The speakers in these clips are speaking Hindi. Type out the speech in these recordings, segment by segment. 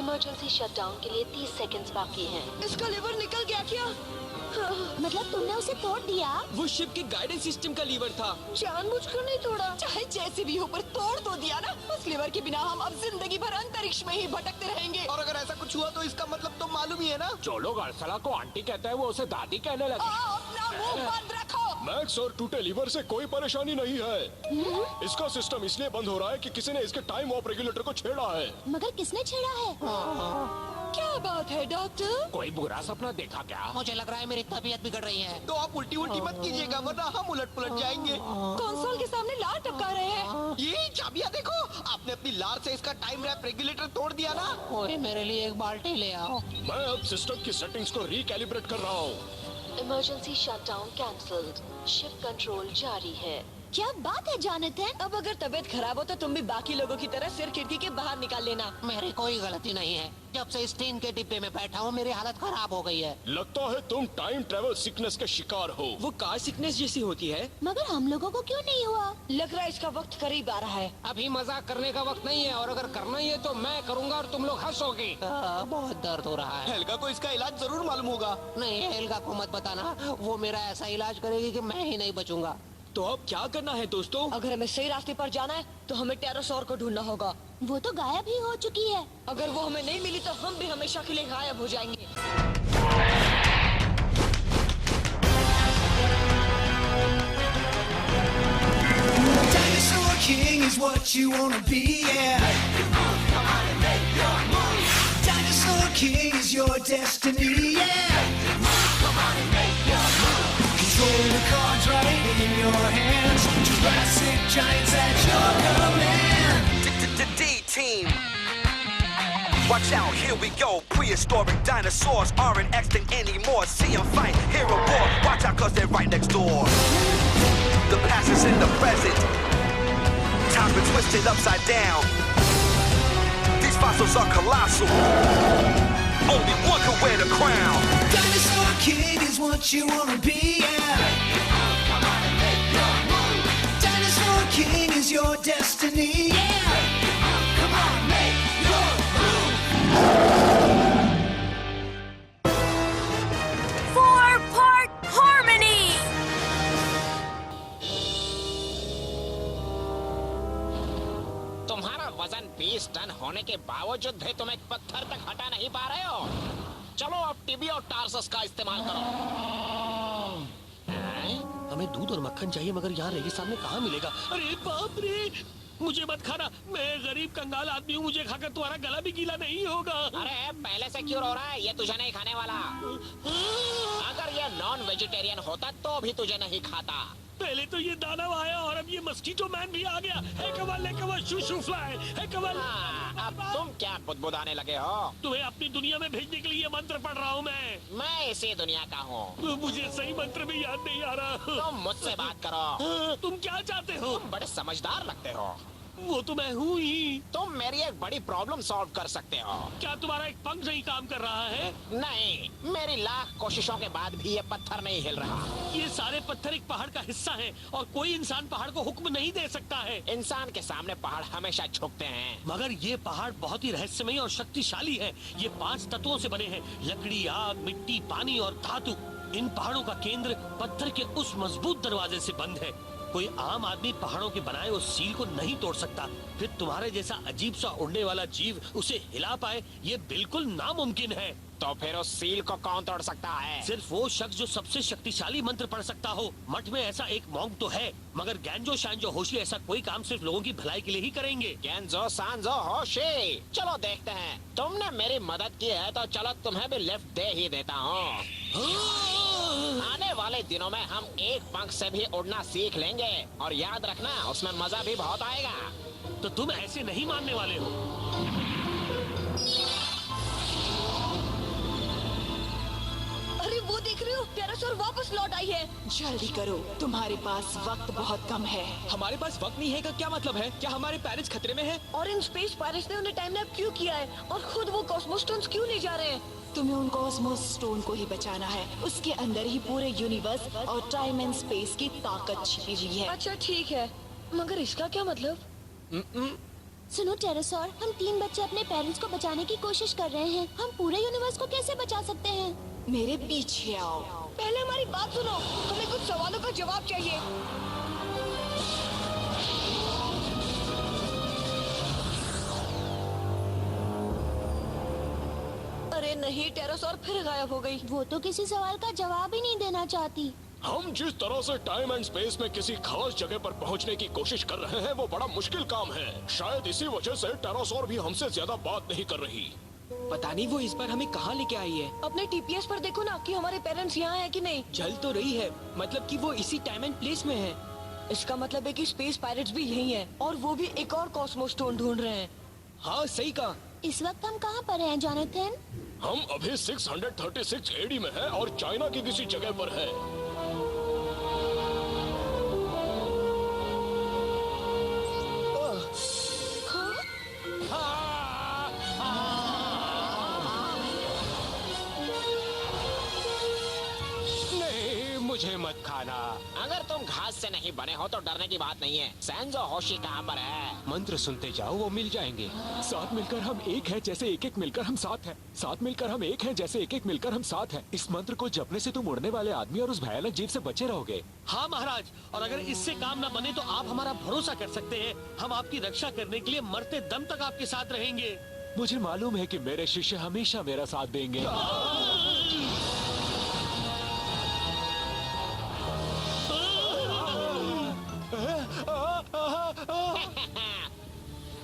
इमरजेंसी शटडाउन के लिए 30 सेकंड्स बाकी हैं। इसका लीवर निकल गया क्या? मतलब तुमने उसे तोड़ दिया? वो शिप के गाइडेंस सिस्टम का लीवर था। जानबूझकर नहीं तोड़ा। चाहे जैसे भी हो पर तोड़ तो दिया ना। उस लीवर के बिना हम अब जिंदगी भर अंतरिक्ष में ही भटकते रहेंगे। और अगर ऐसा कुछ हुआ तो इसका मतलब तो मालूम ही है ना। जो लोग अर्सला को आंटी कहते हैं वो उसे दादी कहने लगे। अपना मुंह बंद रखो। मैक्स और टूटे लीवर से कोई परेशानी नहीं है। इसका सिस्टम इसलिए बंद हो रहा है कि किसी ने इसके टाइम ऑफ रेगुलेटर को छेड़ा है। मगर किसने छेड़ा है? क्या बात है डॉक्टर? कोई बुरा सपना देखा क्या? मुझे लग रहा है मेरी तबीयत बिगड़ रही है। तो आप उल्टी उल्टी मत कीजिएगा वरना हम उलट पुलट जाएंगे। कंसोल के सामने लार टपका रहे हैं। ये चाबियां देखो, आपने अपनी लार से इसका टाइम रैप रेगुलेटर तोड़ दिया ना। कोई मेरे लिए एक बाल्टी ले आओ। मैं अब सिस्टम की सेटिंग्स को रिकैलिब्रेट कर रहा हूँ। Emergency shutdown cancelled. Ship control जारी है। क्या बात है जोनाथन? अब अगर तबीयत खराब हो तो तुम भी बाकी लोगों की तरह सिर खिड़की के बाहर निकाल लेना। मेरी कोई गलती नहीं है। जब से इस टीन के डिब्बे में बैठा हूँ मेरी हालत खराब हो गई है। लगता है तुम टाइम ट्रेवल सिकनेस के शिकार हो। वो कार सिकनेस जैसी होती है। मगर हम लोगों को क्यों नहीं हुआ? लग रहा है इसका वक्त करीब आ रहा है। अभी मजाक करने का वक्त नहीं है और अगर करना ही है तो मैं करूँगा और तुम लोग हंसोगे। बहुत दर्द हो रहा है। हेल्गा को इसका इलाज जरूर मालूम होगा। नहीं, हेल्गा को मत बताना। वो मेरा ऐसा इलाज करेगी कि मैं ही नहीं बचूंगा। तो अब क्या करना है दोस्तों? अगर हमें सही रास्ते पर जाना है तो हमें टेरासौर को ढूंढना होगा। वो तो गायब ही हो चुकी है। अगर वो हमें नहीं मिली तो हम भी हमेशा के लिए गायब हो जाएंगे। Dinosaur King is what you wanna be, yeah. Dinosaur King is your destiny, yeah. Control the cards right in your hands. Jurassic giants at your command. D-Team. Watch out, here we go. Prehistoric dinosaurs aren't extinct anymore. See them fight, hear a roar. Watch out, cause they're right next door. The past is in the present. Time's been twisted upside down. These fossils are colossal. Only one can wear the crown. Dinosaur King is what you wanna be, yeah. Dinosaur King is your destiny, yeah. Come on, make your move. 4-part harmony. तुम्हारा वजन 20 टन होने के बावजूद भी तुम एक पत्थर तक हटा नहीं पा रहे हो। चलो अब टीबी और टार्सस का इस्तेमाल करो। हमें दूध और मक्खन चाहिए मगर यहाँ रेगिस्तान में कहाँ मिलेगा? अरे बाप रे, मुझे मत खाना। मैं गरीब कंगाल आदमी हूँ, मुझे खाकर तुम्हारा गला भी गीला नहीं होगा। अरे पहले से क्यों रो रहा है? ये तुझे नहीं खाने वाला। अगर ये नॉन वेजिटेरियन होता तो भी तुझे नहीं खाता। पहले तो ये दानव आया और अब ये मस्कीटो मैन भी आ गया। है कवल, है कवल, शू शू फ्लाई, है कवल। अब तुम क्या बुदबुदाने लगे हो? तुम्हें अपनी दुनिया में भेजने के लिए मंत्र पढ़ रहा हूँ मैं इसी दुनिया का हूँ। मुझे सही मंत्र भी याद नहीं आ रहा। तुम मुझसे बात करो। तुम क्या चाहते हो? तुम बड़े समझदार लगते हो। वो तो मैं हूँ ही। तुम मेरी एक बड़ी प्रॉब्लम सॉल्व कर सकते हो। क्या तुम्हारा एक पंख नहीं काम कर रहा है? नहीं, मेरी लाख कोशिशों के बाद भी ये पत्थर नहीं हिल रहा। ये सारे पत्थर एक पहाड़ का हिस्सा हैं और कोई इंसान पहाड़ को हुक्म नहीं दे सकता है। इंसान के सामने पहाड़ हमेशा झुकते हैं। मगर ये पहाड़ बहुत ही रहस्यमयी और शक्तिशाली है। ये 5 तत्वों से बने हैं: लकड़ी, आग, मिट्टी, पानी और धातु। इन पहाड़ों का केंद्र पत्थर के उस मजबूत दरवाजे से बंद है। कोई आम आदमी पहाड़ों के बनाए उस सील को नहीं तोड़ सकता। फिर तुम्हारे जैसा अजीब सा उड़ने वाला जीव उसे हिला पाए, ये बिल्कुल नामुमकिन है। तो फिर उस सील को कौन तोड़ सकता है? सिर्फ वो शख्स जो सबसे शक्तिशाली मंत्र पढ़ सकता हो। मठ में ऐसा एक मॉन्क तो है, मगर गैंजो शांजो होशी ऐसा कोई काम सिर्फ लोगों की भलाई के लिए ही करेंगे। गैंजो सांजो होशी, चलो देखते हैं। तुमने मेरी मदद की है तो चलो तुम्हें भी लिफ्ट दे ही देता हूँ। आने वाले दिनों में हम एक पंख से भी उड़ना सीख लेंगे और याद रखना उसमें मजा भी बहुत आएगा। तो तुम ऐसे नहीं मानने वाले हो? अरे वो देख रहे हो, टेरासौर वापस लौट आई है। जल्दी करो, तुम्हारे पास वक्त बहुत कम है। हमारे पास वक्त नहीं है का क्या मतलब है? क्या हमारे पेरेंट्स खतरे में हैं? और इन स्पेस पायरेट्स ने उन्हें टाइम लैप क्यों किया है और खुद वो कॉस्मोस स्टोन्स क्यों ले जा रहे हैं? तुम्हें उन कॉस्मोस स्टोन को ही बचाना है। उसके अंदर ही पूरे यूनिवर्स और टाइम एंड स्पेस की ताकत छिपी हुई है। अच्छा ठीक है, मगर इसका क्या मतलब? सुनो टेरासॉर, हम 3 बच्चे अपने पेरेंट्स को बचाने की कोशिश कर रहे हैं। हम पूरे यूनिवर्स को कैसे बचा सकते हैं? मेरे पीछे आओ। पहले हमारी बात सुनो, हमें कुछ सवालों का जवाब चाहिए। अरे नहीं, टेरासॉर फिर गायब हो गई। वो तो किसी सवाल का जवाब ही नहीं देना चाहती। हम जिस तरह से टाइम एंड स्पेस में किसी खास जगह पर पहुंचने की कोशिश कर रहे हैं वो बड़ा मुश्किल काम है। शायद इसी वजह से टेरासॉर भी हमसे ज्यादा बात नहीं कर रही। पता नहीं वो इस बार हमें कहाँ लेके आई है। अपने टीपीएस पर देखो ना कि हमारे पेरेंट्स यहाँ हैं कि नहीं। चल तो रही है, मतलब कि वो इसी टाइम एंड प्लेस में है। इसका मतलब है कि स्पेस पायरेट्स भी यही हैं और वो भी एक और कॉस्मोस स्टोन ढूंढ रहे हैं। हाँ सही कहा। इस वक्त हम कहाँ पर हैं जोनाथन? हम अभी 636 एडी में हैं और चाइना की किसी जगह पर है। मुझे मत खाना। अगर तुम घास से नहीं बने हो तो डरने की बात नहीं है। सैंजो होशी कहाँ पर है? मंत्र सुनते जाओ, वो मिल जाएंगे। साथ मिलकर हम एक हैं जैसे एक एक मिलकर हम साथ हैं। साथ मिलकर हम एक हैं जैसे एक एक मिलकर हम साथ हैं। इस मंत्र को जपने से तुम उड़ने वाले आदमी और उस भयानक जीव से बचे रहोगे। हाँ महाराज, और अगर इससे काम न बने तो आप हमारा भरोसा कर सकते हैं। हम आपकी रक्षा करने के लिए मरते दम तक आपके साथ रहेंगे। मुझे मालूम है कि मेरे शिष्य हमेशा मेरा साथ देंगे।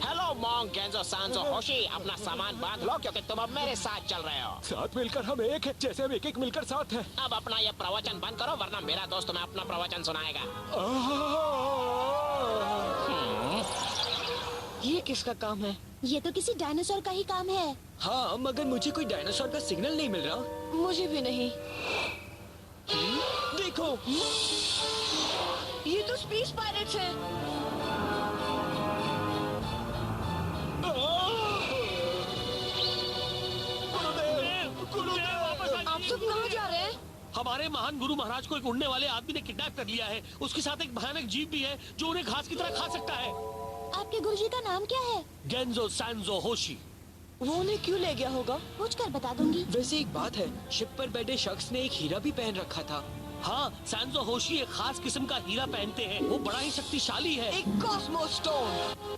हेलो मॉन्क गेंजो सांजो होशी, अपना सामान बांध लो क्योंकि तुम अब मेरे साथ चल रहे हो। साथ मिलकर हम एक हैं जैसे हम एक एक मिलकर साथ हैं। अब अपना ये प्रवचन बंद करो वरना मेरा दोस्त तुम्हें अपना प्रवचन सुनाएगा। ये किसका काम है? ये तो किसी डायनासोर का ही काम है। हाँ, मगर मुझे कोई डायनासोर का सिग्नल नहीं मिल रहा। मुझे भी नहीं। देखो, ये तो स्पेस पायरेट्स हैं। आप सब कहाँ जा रहे हैं? हमारे महान गुरु महाराज को एक उड़ने वाले आदमी ने किडनैप कर लिया है। उसके साथ एक भयानक जीव भी है जो उन्हें घास की तरह खा सकता है। आपके गुरुजी का नाम क्या है? गेंजो सैंजो होशी। वो उन्हें क्यों ले गया होगा? पूछकर बता दूंगी। वैसे एक बात है, शिप पर बैठे शख्स ने एक हीरा भी पहन रखा था। हाँ, सैंजो होशी एक खास किस्म का हीरा पहनते हैं। वो बड़ा ही शक्तिशाली है। एक Cosmos stone.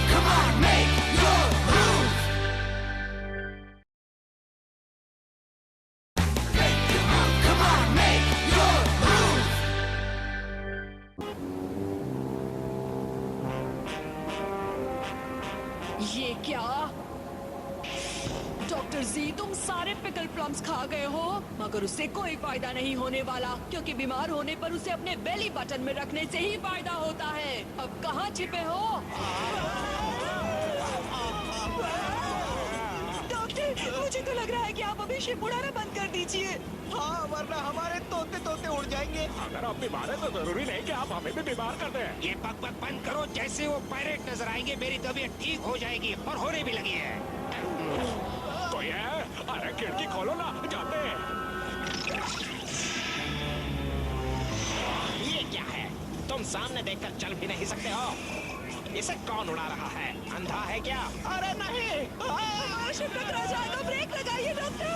Come on, make your move. Come on, make your move. ये क्या? डॉक्टर जी, तुम सारे पिकल प्लम्स खा गए हो, मगर उससे कोई फायदा नहीं होने वाला क्योंकि बीमार होने पर उसे अपने बेली बटन में रखने से ही फायदा होता है। अब कहाँ छिपे हो? डॉक्टर, मुझे तो लग रहा है कि आप अभी शिप उड़ाना बंद कर दीजिए। हाँ, वरना हमारे तोते तोते उड़ जाएंगे। अगर आप बीमार हैं तो जरूरी नहीं कि आप हमें भी बीमार कर दें। ये बक बक बंद करो। जैसे वो पायरेट नजर आएंगे मेरी तबीयत ठीक हो जाएगी और होने भी लगी है। तो ये, अरे खिड़की खोलो ना, जाते हैं। ये क्या है? तुम सामने देखकर चल भी नहीं सकते हो। इसे कौन उड़ा रहा है? अंधा है क्या? अरे नहीं, शिप टकरा जाएगा, ब्रेक लगाइए डॉक्टर।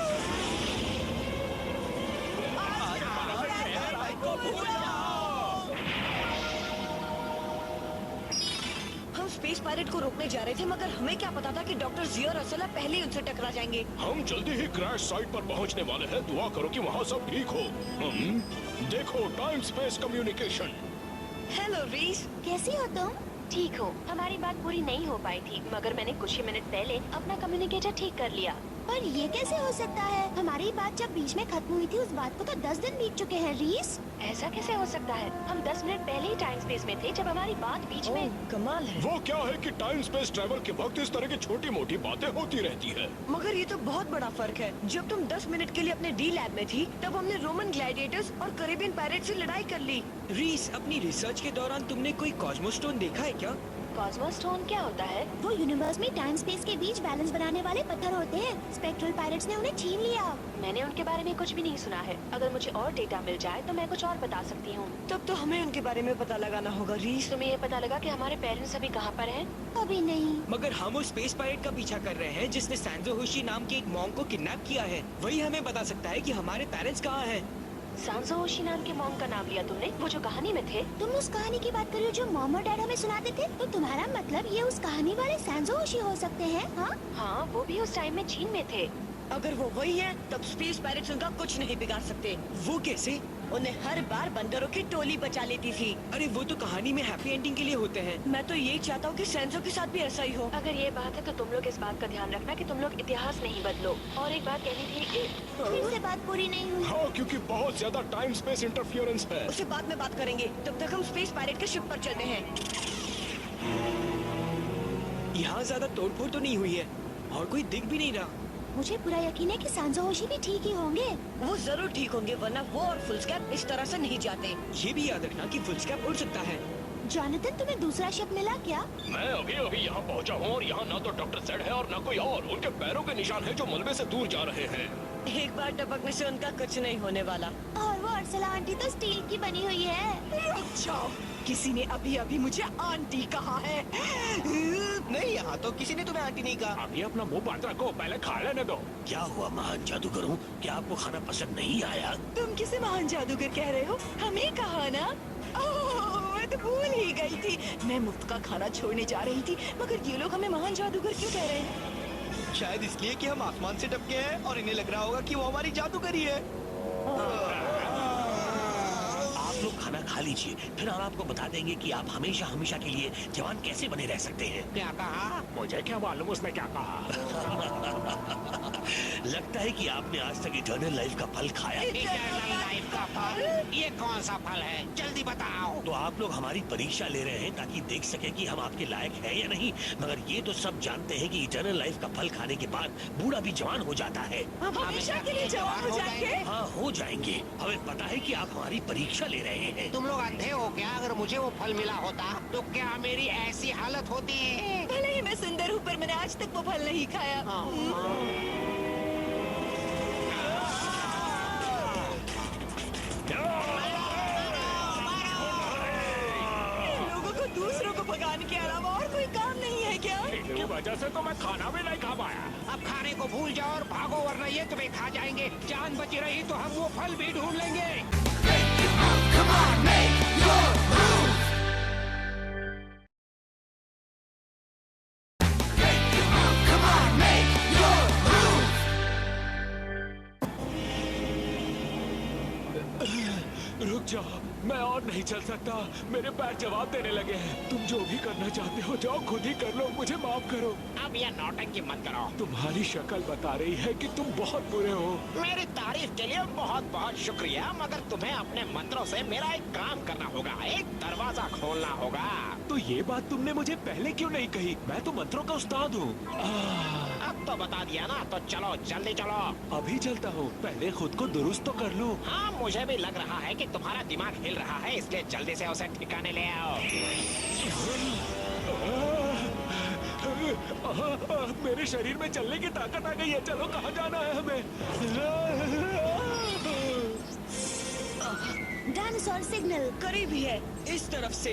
हम स्पेस पायरेट को रोकने जा रहे थे, मगर हमें क्या पता था कि डॉक्टर जी और असला पहले ही उनसे टकरा जाएंगे। हम जल्दी ही क्रैश साइट पर पहुंचने वाले हैं। दुआ करो कि वहाँ सब ठीक हो। देखो, टाइम स्पेस कम्युनिकेशन। हेलो रीस, कैसी हो तुम? ठीक हो। हमारी बात पूरी नहीं हो पाई थी, मगर मैंने कुछ ही मिनट पहले अपना कम्युनिकेटर ठीक कर लिया। पर ये कैसे हो सकता है? हमारी बात जब बीच में खत्म हुई थी उस बात को तो 10 दिन बीत चुके हैं रीस। ऐसा कैसे हो सकता है? हम 10 मिनट पहले ही टाइम स्पेस में थे जब हमारी बात बीच में। कमाल है। वो क्या है कि टाइम स्पेस ट्रैवल के वक्त इस तरह की छोटी मोटी बातें होती रहती है। मगर ये तो बहुत बड़ा फर्क है। जब तुम 10 मिनट के लिए अपने डी लैब में थी तब हमने रोमन ग्लैडिएटर्स और कैरेबियन पायरेट से लड़ाई कर ली। रीस, अपनी रिसर्च के दौरान तुमने कोई कॉस्मोस्टोन देखा है क्या? कॉस्मोस्टोन क्या होता है? वो यूनिवर्स में टाइम स्पेस के बीच बैलेंस बनाने वाले पत्थर होते हैं। स्पेक्ट्रल पायरेट्स ने उन्हें छीन लिया। मैंने उनके बारे में कुछ भी नहीं सुना है। अगर मुझे और डेटा मिल जाए तो मैं कुछ और बता सकती हूँ। तब तो हमें उनके बारे में पता लगाना होगा रीस। तुम्हें ये पता लगा कि हमारे पेरेंट्स अभी कहाँ पर हैं? अभी नहीं। मगर हम उस स्पेस पायरेट का पीछा कर रहे हैं जिसने सैंजो होशी नाम के एक मॉन्क को किडनैप किया है। वही हमें बता सकता है कि हमारे पेरेंट्स कहाँ हैं। सांजो होशी नाम के मॉन्क का नाम लिया तुमने? वो जो कहानी में थे? तुम उस कहानी की बात कर रहे हो जो मॉम और डैड हमें सुनाते थे? तो तुम्हारा मतलब ये उस कहानी वाले सैंजो होशी हो सकते हैं? हाँ हाँ, वो भी उस टाइम में चीन में थे। अगर वो वही है तब स्पेस पायरेट्स उनका कुछ नहीं बिगाड़ सकते। वो कैसे? उन्हें हर बार बंदरों की टोली बचा लेती थी। अरे वो तो कहानी में हैप्पी एंडिंग के लिए होते हैं। मैं तो यही चाहता हूँ कि सैंजो के साथ भी ऐसा ही हो। अगर ये बात है तो तुम लोग इस बात का ध्यान रखना कि तुम लोग इतिहास नहीं बदलो। और एक बात कहनी थी फिर से बात पूरी नहीं हुई। हाँ, क्योंकि बहुत ज्यादा टाइम स्पेस इंटरफियरेंस है। उसे बाद में बात करेंगे। तब तक हम स्पेस पायरेट के शिप पर चलते हैं। यहाँ ज्यादा तोड़फोड़ तो नहीं हुई है और कोई दिख भी नहीं रहा। मुझे पूरा यकीन है कि सांजो होशी भी ठीक ही होंगे। वो जरूर ठीक होंगे, वरना वो और फुलस्कैप इस तरह से नहीं जाते। ये भी याद रखना कि फुलस्कैप उड़ सकता है। जॉनथन, तुम्हें दूसरा शिप मिला क्या? मैं अभी अभी यहाँ पहुँचा हूँ और यहाँ ना तो डॉक्टर जेड है और ना कोई और। उनके पैरों के निशान है जो मलबे से दूर जा रहे हैं। एक बार टपकने से उनका कुछ नहीं होने वाला। और वो अर्सला आंटी तो स्टील की बनी हुई है। अच्छा, किसी ने अभी अभी मुझे आंटी कहा है। नहीं, यहाँ तो किसी ने तुम्हें आंटी नहीं कहा। अभी अपना मुंह बंद रखो, पहले खा लेने दो। क्या हुआ महान जादूगरों? क्या आपको खाना पसंद नहीं आया? तुम किसे महान जादूगर कह रहे हो? हमें कहा ना। ओह, मैं तो भूल ही गई थी। मैं मुफ्त का खाना छोड़ने जा रही थी, मगर ये लोग हमें महान जादूगर क्यों कह रहे हैं? शायद इसलिए कि हम आसमान से टपके हैं और इन्हें लग रहा होगा कि वो हमारी जादूगरी है। आप लोग खाना खा लीजिए, फिर हम आपको बता देंगे कि आप हमेशा हमेशा के लिए जवान कैसे बने रह सकते हैं। क्या कहा? मुझे क्या मालूम उसने क्या कहा। लगता है कि आपने आज तक इटर्नल लाइफ का फल खाया। इटर्नल लाइफ का फल? ये कौन सा फल है? जल्दी बताओ। तो आप लोग हमारी परीक्षा ले रहे हैं ताकि देख सके कि हम आपके लायक है या नहीं। मगर ये तो सब जानते हैं कि इटर्नल लाइफ का फल खाने के बाद बूढ़ा भी जवान हो जाता है। हम हमेशा के लिए जवान हो जाएंगे। हाँ, हो जाएंगे। हमें पता है कि आप हमारी परीक्षा ले रहे हैं। तुम लोग अंधे हो क्या? अगर मुझे वो फल मिला होता तो क्या मेरी ऐसी हालत होती? भले ही मैं सुंदर हूँ, पर मैंने आज तक वो फल नहीं खाया। लोगों को दूसरों को भगाने के अलावा और कोई काम नहीं है क्या? इनकी वजह से तो मैं खाना भी नहीं खा पाया। अब खाने को भूल जाओ और भागो, वरना ये तुम्हें खा जाएंगे। जान बची रही तो हम वो फल भी ढूंढ लेंगे। Come on, make your move. Come on, make your move. रुक जाओ, मैं और नहीं चल सकता। मेरे पैर जवाब देने लगे हैं। तुम जो भी करना चाहते हो जाओ, खुद ही कर लो, मुझे माफ करो। अब ये नौटंकी मत करो। तुम्हारी शक्ल बता रही है कि तुम बहुत बुरे हो। मेरी तारीफ के लिए बहुत बहुत शुक्रिया, मगर तुम्हें अपने मंत्रों से मेरा एक काम करना होगा। एक दरवाजा खोलना होगा। तो ये बात तुमने मुझे पहले क्यों नहीं कही? मैं तो मंत्रों का उस्ताद हूँ। अब तो बता दिया ना, तो चलो जल्दी चलो। अभी चलता हूँ, पहले खुद को दुरुस्त तो कर लूँ। हाँ, मुझे भी लग रहा है कि तुम्हारा दिमाग हिल रहा है, इसलिए जल्दी से उसे ठिकाने ले आओ। मेरे शरीर में चलने की ताकत आ गई है। चलो, कहाँ जाना है हमें? डायनासोर सिग्नल करीब ही है, इस तरफ से।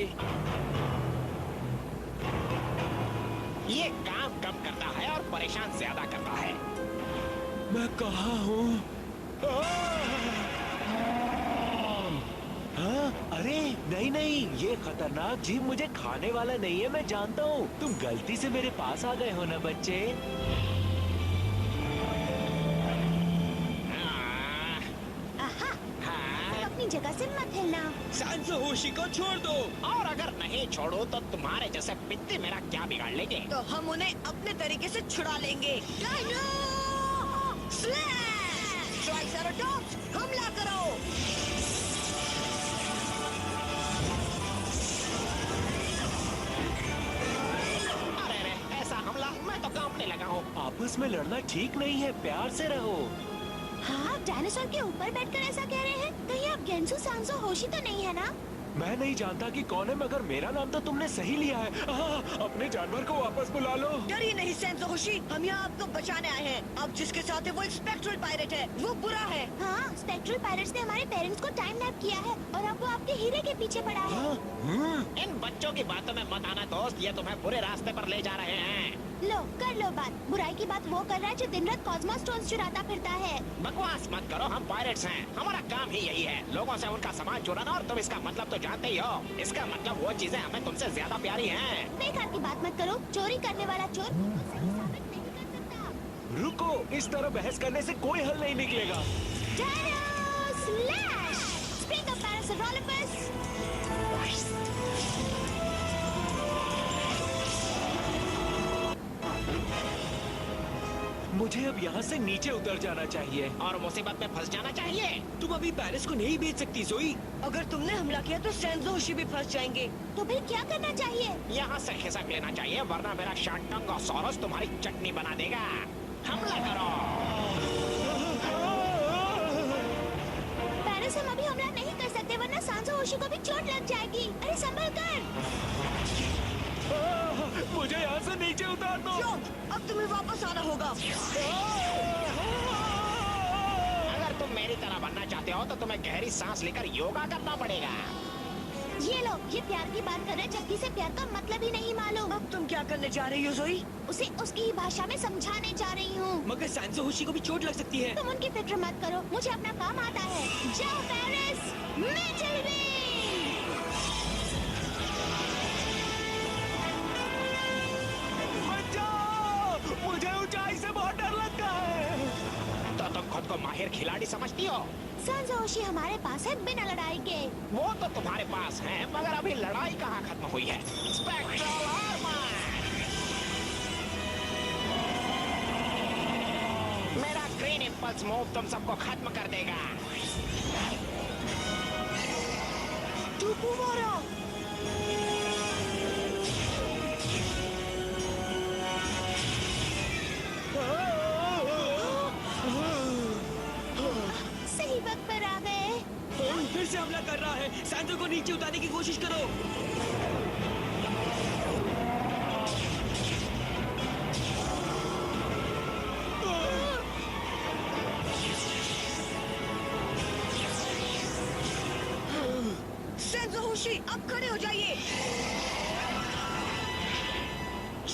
ये काम कम करता है और परेशान ज्यादा करता है। मैं कहाँ हूँ? हाँ? अरे नहीं नहीं, ये खतरनाक जीव मुझे खाने वाला नहीं है, मैं जानता हूँ। तुम गलती से मेरे पास आ गए हो ना बच्चे। आहा, हाँ? अपनी जगह से मत हिलना। सांजो होशी को छोड़ दो। और अगर नहीं छोड़ो तो तुम्हारे जैसे पित्ती मेरा क्या बिगाड़ लेंगे? तो हम उन्हें अपने तरीके से छुड़ा लेंगे। ट्राइसेराटॉप्स, हमला करो। अरे रे, ऐसा हमला, मैं तो कांपने लगा हूँ। आपस में लड़ना ठीक नहीं है, प्यार से रहो। हाँ, आप डायनासोर के ऊपर बैठकर ऐसा कह रहे हैं? कहीं आप गेंसू सांजो होशी तो नहीं है ना? मैं नहीं जानता कि कौन है, मगर मेरा नाम तो तुमने सही लिया है। अपने जानवर को वापस बुला लो। डरिए नहीं सेंसो होशी, हम यहाँ आपको बचाने आए हैं। अब जिसके साथ है वो एक स्पेक्ट्रल पायरेट है, वो बुरा है। हाँ, स्पेक्ट्रल पायरेट्स ने हमारे पेरेंट्स को टाइम लैप किया है और अब वो आपके हीरे के पीछे पड़ा है। इन बच्चों की बातों में मत आना दोस्त, ये तुम्हें बुरे रास्ते पर ले जा रहे हैं। लो कर लो बात। बुराई की बात वो कर रहा है जो दिन रात कॉस्मोस स्टोन्स चुराता फिरता है। बकवास मत करो, हम पायरेट्स हैं। हमारा काम ही यही है, लोगों से उनका सामान चुराना। और तुम इसका मतलब तो जानते ही हो। इसका मतलब वो चीजें हमें तुमसे ज्यादा प्यारी हैं। बेकार की बात मत करो। चोरी करने वाला चोर खुद को सही साबित नहीं कर सकता। रुको, इस तरह बहस करने से कोई हल नहीं निकलेगा। Gyro Slash! Spring of Parasaurolophus! मुझे अब यहाँ से नीचे उतर जाना चाहिए। और मुसीबत में फंस जाना चाहिए। तुम अभी पेरिस को नहीं भेज सकती जोई। अगर तुमने हमला किया तो सेंसो होशी भी फंस जाएंगे। तो फिर क्या करना चाहिए? यहाँ से खिसक लेना चाहिए, वरना मेरा शार्टंगोसॉरस तुम्हारी चटनी बना देगा। हमला करो। पेरिस, हम अभी हमला नहीं कर सकते वरना सांसो होशी को भी चोट लग जाएगी। अरे संभल कर। मुझे यहाँ से नीचे उतार दो। क्यों? अब तुम्हें वापस आना होगा। अगर तुम मेरी तरह बनना चाहते हो तो तुम्हें गहरी सांस लेकर योगा करना पड़ेगा। ये लो, ये प्यार की बात कर रहे, जबकि से प्यार का मतलब ही नहीं मालूम। अब तुम क्या करने जा रही हो जोई? उसे उसकी ही भाषा में समझाने जा रही हूँ। मगर सैंसो होशी को भी चोट लग सकती है। तुम उनकी फिक्र मत करो, मुझे अपना काम आता है। जाओ पेरिस, मेटल विंग! मुझे ऊंचाई से बहुत डर लगता है। तो तुम खुद को माहिर खिलाड़ी समझती हो? सांसो होशी हमारे पास है बिना लड़ाई के। वो तो तुम्हारे पास है, मगर अभी लड़ाई कहाँ खत्म हुई है। Spectral armour! मेरा ग्रीन इंपल्स मूव तुम सबको खत्म कर देगा। टुकुमोरा! सही वक्त पर आ गए। फिर से हमला कर रहा है। सैंसो को नीचे उतारने की कोशिश करो। सेंसो होशी, अब खड़े हो जाइए।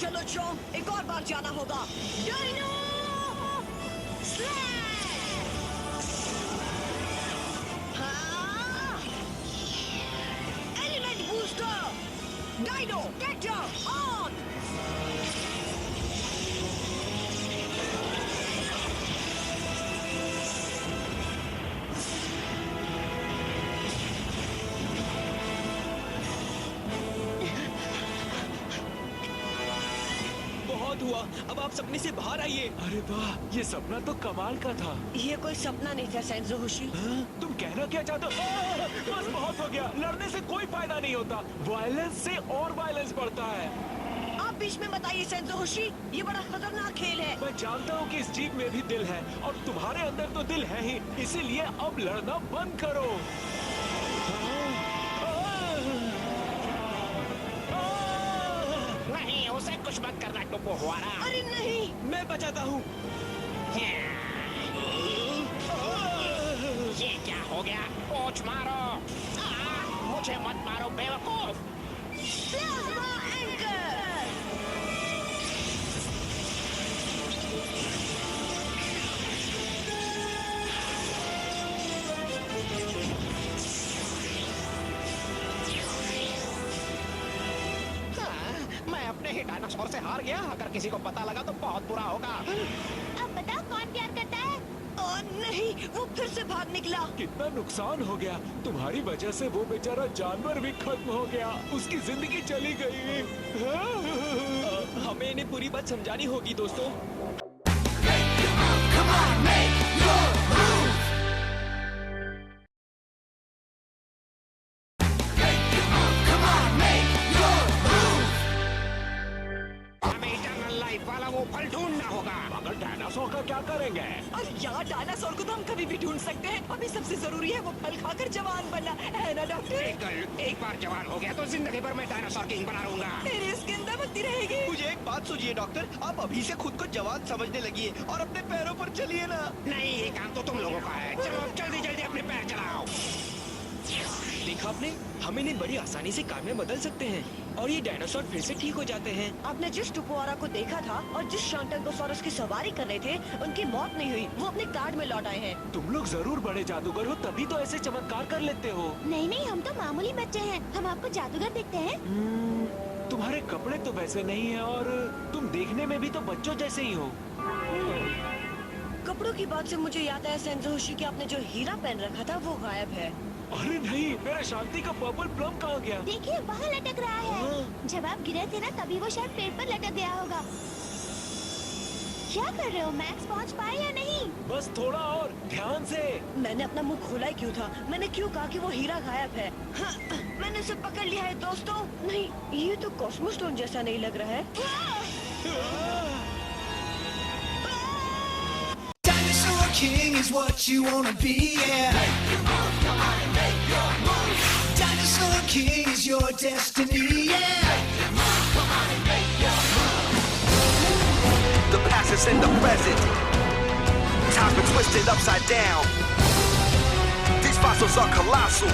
चलो चो, एक और बार जाना होगा। Dino slash! हाँ! Element booster! डायनो कैक्टर ऑन! बहुत हुआ, अब आप सपने से बाहर आइए। अरे वाह, ये सपना तो कमाल का था। ये कोई सपना नहीं था सेंसो होशी। तुम कहना क्या चाहते हो? बस बहुत हो गया, लड़ने से कोई फायदा नहीं होता। वायलेंस से और वायलेंस बढ़ता है। आप बीच में बताइए सेंसो होशी, ये बड़ा खतरनाक खेल है। मैं जानता हूँ कि इस जीप में भी दिल है और तुम्हारे अंदर तो दिल है ही, इसीलिए अब लड़ना बंद करो। नहीं, उसे कुछ मत करना टुप्पो हुआरा। अरे नहीं! मैं बचाता हूँ। ये क्या हो गया? पोंछ मारो। मुझे मत मारो बेवकूफ। Plasma anchor! मैं अपने ही डायनासोर से हार गया। अगर किसी को पता लगा तो बहुत बुरा होगा। अब बताओ कौन प्यार करता है? और नहीं, वो फिर से भाग निकला। कितना नुकसान हो गया। तुम्हारी वजह से वो बेचारा जानवर भी खत्म हो गया, उसकी जिंदगी चली गई। हमें इन्हें पूरी बात समझानी होगी दोस्तों। हमें इटर्नल लाइफ वाला वो फल ढूंढना होगा। मगर डायनासोर का क्या करेंगे? और यहाँ डायनासोर को तो हम कभी भी ढूंढ सकते हैं। अभी सबसे जरूरी है वो फल खाकर जवान बनना, है ना डॉक्टर? एक बार जवान हो गया तो जिंदगी भर मैं डायनासोर किंग बना रहूंगा। मेरी स्किन दबकती रहेगी। मुझे एक बात सूझिए डॉक्टर, आप अभी से खुद को जवान समझने लगी है और अपने पैरों पर चलिए ना। नहीं, ये काम तो तुम लोगों का है। चलो जल्दी जल्दी अपने पैर चलाओ। देखा आपने, हम इन्हें बड़ी आसानी से कार में बदल सकते हैं और ये डायनासोर फिर से ठीक हो जाते हैं। आपने जिस टुपुआरा को देखा था और जिस शांटकोसॉरस की सवारी कर रहे थे, उनकी मौत नहीं हुई। वो अपने कार्ड में लौट आए हैं। तुम लोग जरूर बड़े जादूगर हो, तभी तो ऐसे चमत्कार कर लेते हो। नहीं नहीं, हम तो मामूली बच्चे हैं। हम आपको जादूगर दिखते हैं। तुम्हारे कपड़े तो वैसे नहीं है और तुम देखने में भी तो बच्चों जैसे ही हो। कपड़ों की बात से मुझे याद आया सेंजोहोशी कि आपने जो हीरा पहन रखा था वो गायब है। अरे नहीं, मेरा शांति का पर्पल प्लम कहाँ गया? देखिए वहाँ लटक रहा है। जब आप गिरे थे ना, तभी वो शायद पेड़ पर लटक गया होगा। क्या कर रहे हो मैक्स, पहुँच पाए या नहीं? बस थोड़ा और ध्यान से। मैंने अपना मुंह खोला ही क्यों था? मैंने क्यों कहा कि वो हीरा गायब है? हाँ, मैंने उसे पकड़ लिया है दोस्तों। नहीं, ये तो कॉस्मोस्टोन जैसा नहीं लग रहा है। Dinosaur King is what you wanna be, yeah. Make your move, come on and make your move. Dinosaur King is your destiny, yeah. Make your move, come on and make your move. The past is in the present. Time's been twisted upside down. These fossils are colossal.